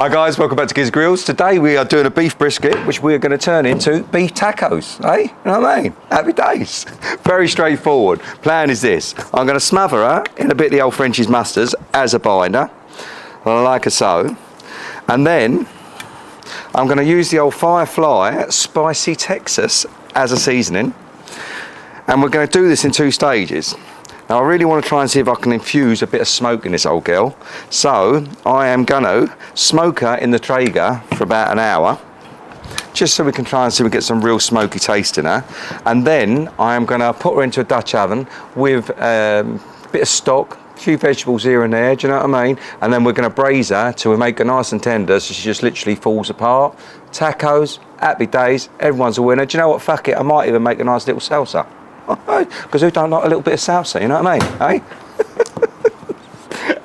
Hi guys, welcome back to Giz Grills. Today we are doing a beef brisket, which we are going to turn into beef tacos, eh? You know what I mean? Happy days. Very straightforward. Plan is this. I'm going to smother her in a bit of the old French's mustards as a binder, like so. And then I'm going to use the old Firefly Spicy Texas as a seasoning. And we're going to do this in 2 stages. Now I really want to try and see if I can infuse a bit of smoke in this old girl. So I am going to smoke her in the TRAEGER for about an hour, just so we can try and see if we get some real smoky taste in her. And then I am going to put her into a Dutch oven with a bit of stock, a few vegetables here and there, do you know what I mean? And then we're going to braise her till we make her nice and tender so she just literally falls apart. Tacos, happy days, everyone's a winner. Do you know what, fuck it, I might even make a nice little salsa. Because who don't like a little bit of salsa, you know what I mean, eh?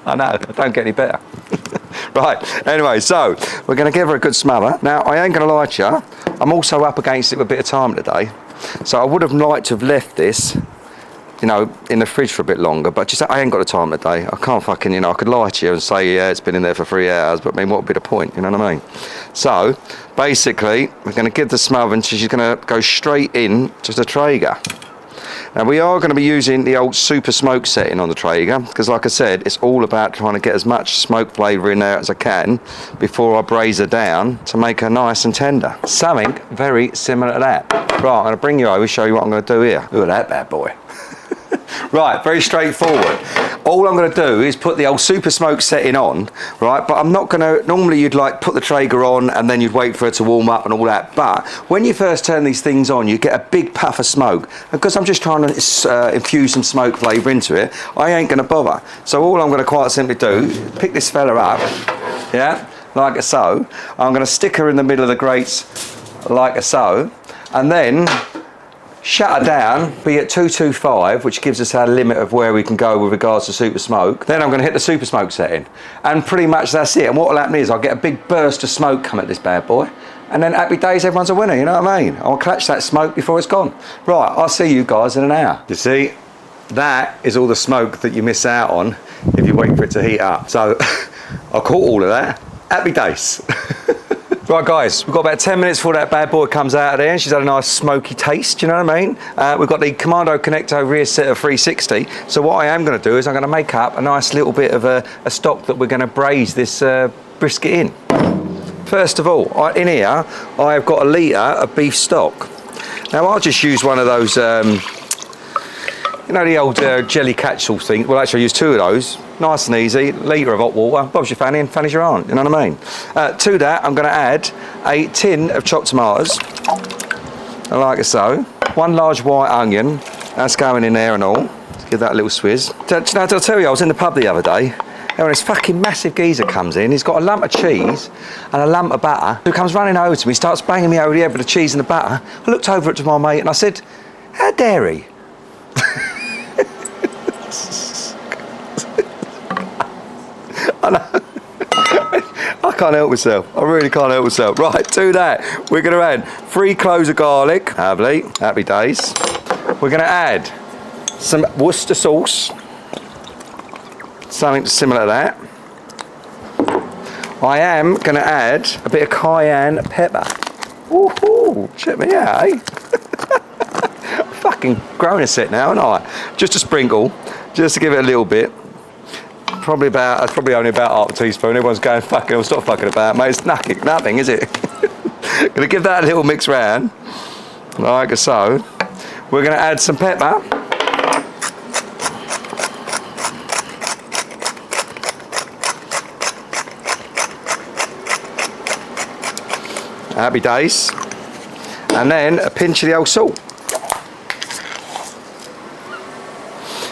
I know, I don't get any better. Right, anyway, so we're going to give her a good smother. Now, I ain't going to lie to you, I'm also up against it with a bit of time today. So I would have liked to have left this, you know, in the fridge for a bit longer, but just I ain't got the time today. I can't fucking, you know, I could lie to you and say, yeah, it's been in there for 3 hours, but I mean, what would be the point, you know what I mean? So, basically, we're going to give the smother and she's going to go straight in to the TRAEGER. Now we are going to be using the old super smoke setting on the TRAEGER because, like I said, it's all about trying to get as much smoke flavour in there as I can before I braise her down to make her nice and tender. Something very similar to that. Right, I'm going to bring you over, show you what I'm going to do here. Look at that bad boy. Right, very straightforward. All I'm going to do is put the old super smoke setting on, right? But I'm not going to, normally you'd like put the TRAEGER on and then you'd wait for it to warm up and all that. But when you first turn these things on, you get a big puff of smoke. And because I'm just trying to infuse some smoke flavour into it, I ain't going to bother. So all I'm going to quite simply do is pick this fella up, yeah, like so. I'm going to stick her in the middle of the grates like so. And then shut her down, be at 225, which gives us our limit of where we can go with regards to super smoke. Then I'm going to hit the super smoke setting. And pretty much that's it. And what will happen is I'll get a big burst of smoke come at this bad boy. And then happy days, everyone's a winner, you know what I mean? I'll catch that smoke before it's gone. Right, I'll see you guys in an hour. You see, that is all the smoke that you miss out on if you wait for it to heat up. So I caught all of that. Happy days. Right guys, we've got about 10 minutes before that bad boy comes out of there and she's had a nice smoky taste, you know what I mean? We've got the Commando Connect over here set at 360. So what I am going to do is I'm going to make up a nice little bit of a stock that we're going to braise this brisket in. First of all, in here, I've got 1 litre of beef stock. Now I'll just use one of those, you know, the old jelly catch-all thing. Well, actually I use 2 of those. Nice and easy, litre of hot water. Bob's your fanny and fanny's your aunt, you know what I mean? To that, I'm going to add a tin of chopped tomatoes, like so. 1 large white onion, that's going in there and all. Let's give that a little swizz. Now, did I tell you, I was in the pub the other day, and when this fucking massive geezer comes in, he's got a lump of cheese and a lump of butter. He comes running over to me, starts banging me over the head with the cheese and the butter. I looked over at my mate and I said, how dare he? I know. I can't help myself. I really can't help myself. Right, to that, we're going to add 3 cloves of garlic. Lovely, happy days. We're going to add some Worcester sauce. Something similar to that. I am going to add a bit of cayenne pepper. Woohoo, check me out, eh? Fucking grown a set now, aren't I? Just a sprinkle, just to give it a little bit. Probably only about half a teaspoon. Everyone's going, fucking, I'll stop fucking about, mate. It's nothing, is it? Gonna give that a little mix round, like so. We're gonna add some pepper. Happy days. And then a pinch of the old salt.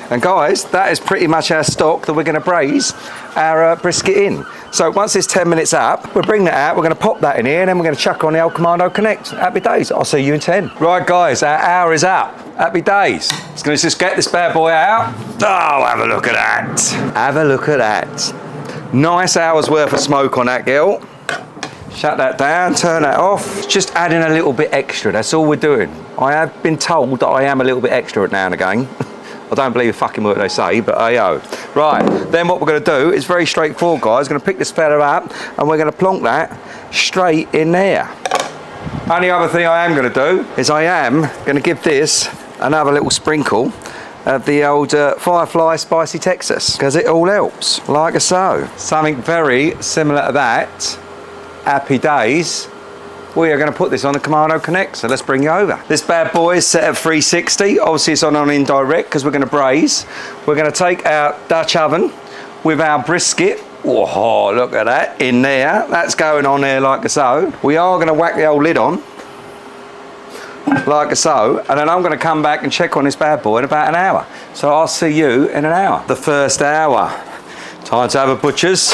And guys, that is pretty much our stock that we're going to braise our brisket in. So once it's 10 minutes up, we'll bring that out, we're going to pop that in here, and then we're going to chuck on the old Commando Connect. Happy days, I'll see you in 10. Right guys, our hour is up. Happy days. It's going to just get this bad boy out. Oh, have a look at that. Have a look at that. Nice hour's worth of smoke on that girl. Shut that down, turn that off. Just adding a little bit extra, that's all we're doing. I have been told that I am a little bit extra now and again. I don't believe a fucking word they say, but hey-oh. Right, Then what we're going to do is very straightforward, guys. We're going to pick this fella up and we're going to plonk that straight in there. Only other thing I am going to do is I am going to give this another little sprinkle of the old Firefly Spicy Texas, because it all helps, like so. Something very similar to that. Happy days. We are going to put this on the Commando Connect, so let's bring you over. This bad boy is set at 360. Obviously it's on indirect because we're going to braise. We're going to take our Dutch oven with our brisket. Oh, look at that, in there. That's going on there like so. We are going to whack the old lid on, like so, and then I'm going to come back and check on this bad boy in about an hour. So I'll see you in an hour. The first hour. Time to have a butcher's.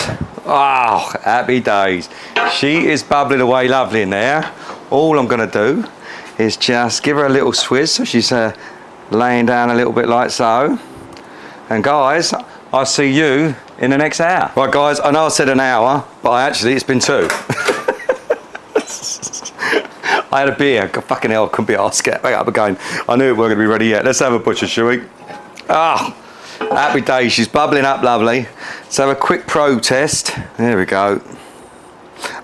Oh, happy days. She is bubbling away lovely in there. All I'm going to do is just give her a little swizz so she's laying down a little bit like so. And guys, I'll see you in the next hour. Right guys, I know I said an hour, but actually it's been 2. I had a beer. Fucking hell, I couldn't be arsed. Get back up again. I knew it weren't going to be ready yet. Let's have a butcher, shall we? Ah, happy day. She's bubbling up lovely. Let's have a quick probe test. There we go.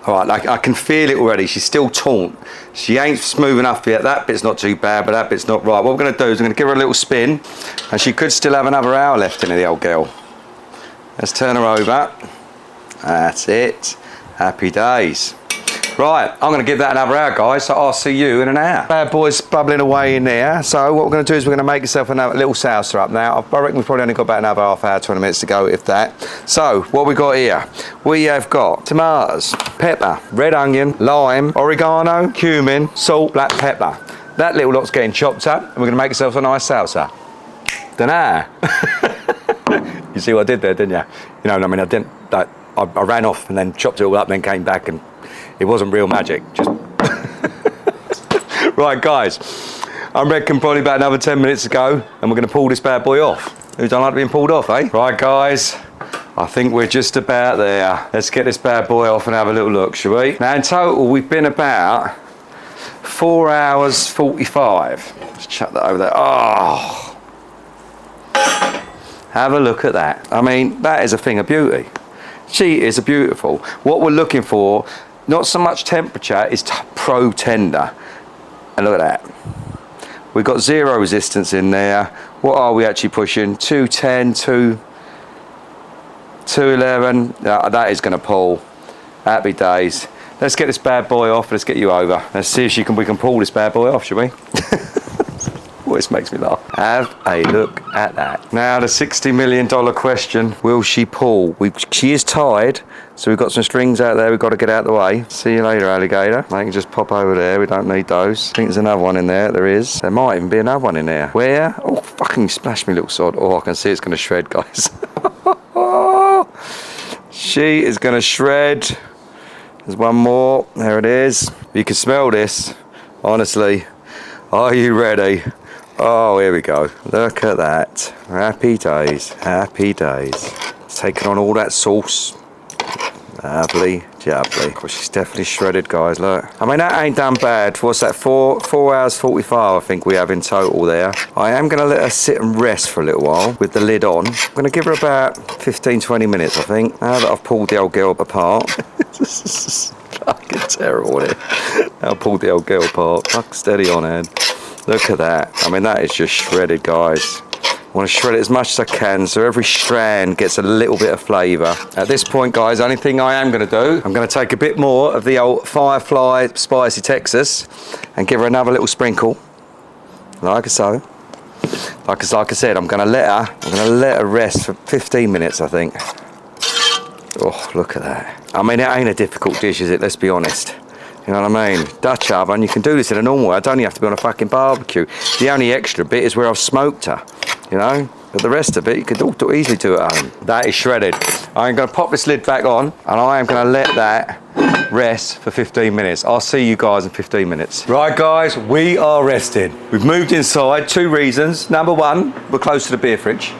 All right, I can feel it already. She's still taut. She ain't smooth enough yet. That bit's not too bad, but that bit's not right. What we're going to do is I'm going to give her a little spin, and she could still have another hour left in it, the old girl. Let's turn her over. That's it. Happy days. Right, I'm going to give that another hour, guys, so I'll see you in an hour. Bad boy's bubbling away in there, so what we're going to do is we're going to make yourself another little salsa up now. I reckon we've probably only got about another half hour, 20 minutes to go, if that. So, what we got here? We have got tomatoes, pepper, red onion, lime, oregano, cumin, salt, black pepper. That little lot's getting chopped up, and we're going to make yourself a nice salsa. Dunno. You see what I did there, didn't you? You know, I mean, I ran off and then chopped it all up and then came back, and it wasn't real magic, just... Right, guys, I reckon probably about another 10 minutes to go, and we're going to pull this bad boy off. Who don't like being pulled off, eh? Right, guys, I think we're just about there. Let's get this bad boy off and have a little look, shall we? Now, in total, we've been about 4 hours 45. Let's chuck that over there. Oh! Have a look at that. I mean, that is a thing of beauty. She is a beautiful. What we're looking for, not so much temperature, is pro tender. And look at that. We've got 0 resistance in there. What are we actually pushing? 210, 211. That is going to pull. Happy days. Let's get this bad boy off. Let's get you over. Let's see if we can pull this bad boy off, shall we? This makes me laugh. Have a look at that. Now the $60 million question, will she pull? She is tied, so we've got some strings out there we've got to get out of the way. See you later, alligator. They can just pop over there, we don't need those. I think there's another one in there. There is. There might even be another one in there. Where? Oh, fucking smash me, little sod. Oh, I can see it's going to shred, guys. She is going to shred. There's one more. There it is. You can smell this, honestly. Are you ready? Oh, here we go. Look at that. Happy days. Happy days. It's taken on all that sauce. Lovely, jubbly. Of course, she's definitely shredded, guys. Look. I mean, that ain't done bad. What's that? 4 hours 45, I think we have in total there. I am going to let her sit and rest for a little while with the lid on. I'm going to give her about 15-20 minutes, I think. Now that I've pulled the old girl apart. This is fucking terrible, isn't it? I'll pull the old girl apart. Fuck, steady on, Ed. Look at that. I mean, that is just shredded, guys. I want to shred it as much as I can so every strand gets a little bit of flavour. At this point, guys, the only thing I am going to do, I'm going to take a bit more of the old Firefly Spicy Texas and give her another little sprinkle, like so. Like I said, I'm going to let her rest for 15 minutes, I think. Oh, look at that. I mean, it ain't a difficult dish, is it? Let's be honest. You know what I mean? Dutch oven, you can do this in a normal way. I don't even have to be on a fucking barbecue. The only extra bit is where I've smoked her, you know? But the rest of it, you could easily do at home. That is shredded. I'm going to pop this lid back on, and I am going to let that rest for 15 minutes. I'll see you guys in 15 minutes. Right, guys, we are rested. We've moved inside, 2 reasons. Number 1, we're close to the beer fridge.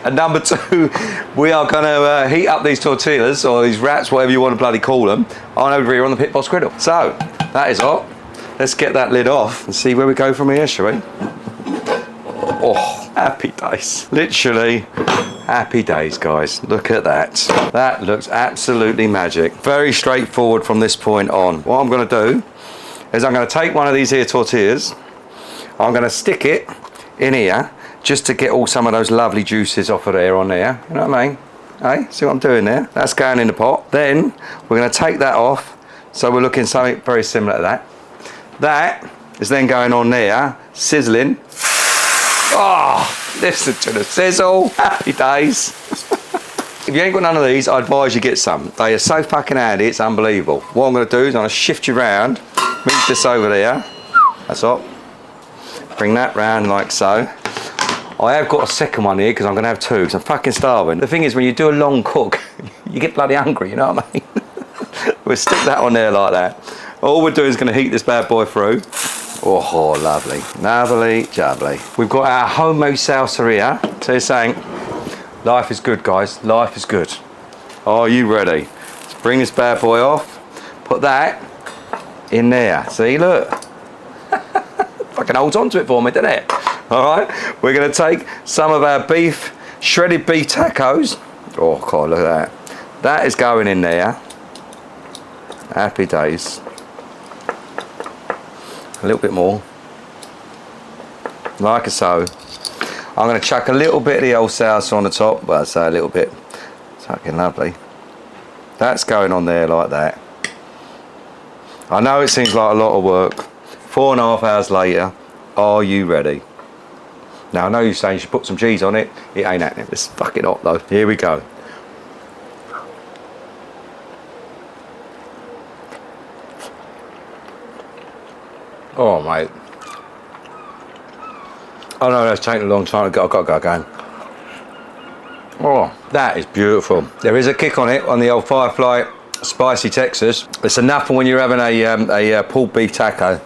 And number 2, we are going to heat up these tortillas, or these wraps, whatever you want to bloody call them, on over here on the Pit Boss griddle. So, that is hot. Let's get that lid off and see where we go from here, shall we? Oh, happy days. Literally happy days, guys. Look at that. That looks absolutely magic. Very straightforward from this point on. What I'm going to do is I'm going to take one of these here tortillas. I'm going to stick it in here just to get all some of those lovely juices off of there on there. You know what I mean? Hey, see what I'm doing there? That's going in the pot. Then we're going to take that off. So we're looking something very similar to that. That is then going on there, sizzling. Oh, listen to the sizzle. Happy days. If you ain't got none of these, I advise you get some. They are so fucking handy, it's unbelievable. What I'm going to do is I'm going to shift you around, move this over there. That's up. Bring that round like so. I have got a second one here because I'm going to have two because I'm fucking starving. The thing is, when you do a long cook, you get bloody hungry, you know what I mean? We'll stick that on there like that. All we're doing is going to heat this bad boy through. Oh, lovely. Lovely, jubbly. We've got our homemade salsa here. So you're saying, life is good, guys. Life is good. Are you ready? Let's bring this bad boy off. Put that in there. See, look. Fucking holds on to it for me, doesn't it? All right. We're going to take some of our beef, shredded beef tacos. Oh, God, look at that. That is going in there. Happy days. A little bit more. Like so. I'm going to chuck a little bit of the old salsa on the top. Well, I say a little bit. It's fucking lovely. That's going on there like that. I know it seems like a lot of work. 4.5 hours later, are you ready? Now I know you're saying you should put some cheese on it. It ain't happening. It's fucking hot though. Here we go. Oh mate. Oh no, that's taking a long time. I've got to go again. Oh, that is beautiful. There is a kick on it on the old Firefly Spicy Texas. It's enough for when you're having a pulled beef taco.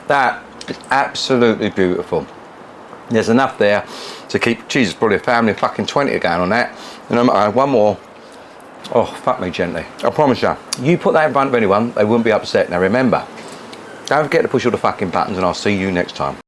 That is absolutely beautiful. There's enough there to keep, Jesus, probably a family of fucking 20 going on that. And one more. Oh, fuck me gently. I promise you, you put that in front of anyone, they wouldn't be upset. Now remember, don't forget to push all the fucking buttons and I'll see you next time.